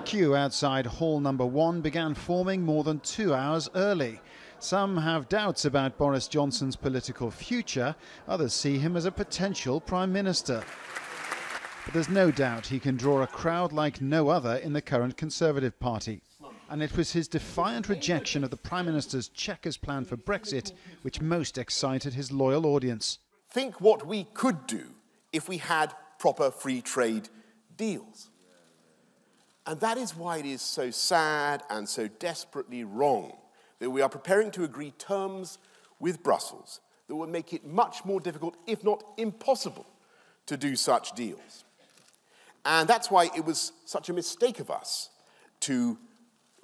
queue outside hall number 1 began forming more than 2 hours early. Some have doubts about Boris Johnson's political future, others see him as a potential Prime Minister. But there's no doubt he can draw a crowd like no other in the current Conservative Party. And it was his defiant rejection of the Prime Minister's Chequers plan for Brexit which most excited his loyal audience. Think what we could do if we had proper free trade deals. And that is why it is so sad and so desperately wrong that we are preparing to agree terms with Brussels that will make it much more difficult, if not impossible, to do such deals. And that's why it was such a mistake of us to,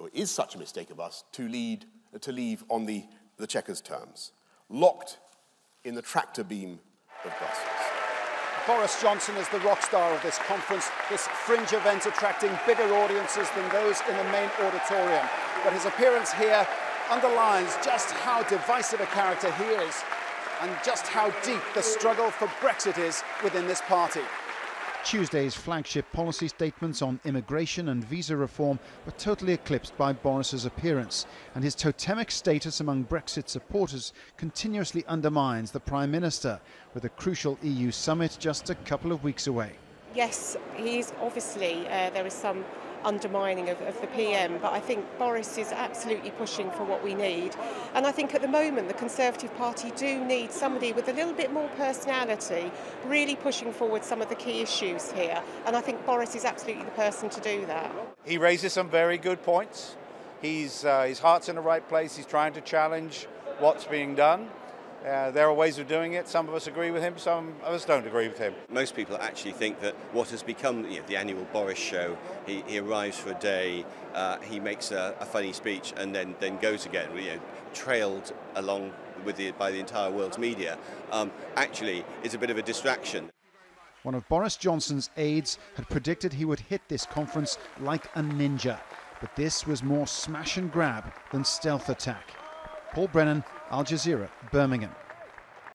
or is such a mistake of us, to leave on the Chequers terms, locked in the tractor beam of Brussels. Boris Johnson is the rock star of this conference, this fringe event attracting bigger audiences than those in the main auditorium. But his appearance here underlines just how divisive a character he is and just how deep the struggle for Brexit is within this party. Tuesday's flagship policy statements on immigration and visa reform were totally eclipsed by Boris's appearance, and his totemic status among Brexit supporters continuously undermines the Prime Minister, with a crucial EU summit just a couple of weeks away. Yes, he's obviously, there is some undermining of the PM, but I think Boris is absolutely pushing for what we need. And I think at the moment the Conservative Party do need somebody with a little bit more personality, really pushing forward some of the key issues here. And I think Boris is absolutely the person to do that. He raises some very good points. His heart's in the right place. He's trying to challenge what's being done. There are ways of doing it. Some of us agree with him, some of us don't agree with him. Most people actually think that what has become the annual Boris show, he arrives for a day, he makes a funny speech and then goes again, trailed along by the entire world's media, actually is a bit of a distraction. One of Boris Johnson's aides had predicted he would hit this conference like a ninja, but this was more smash and grab than stealth attack. Paul Brennan, Al Jazeera, Birmingham.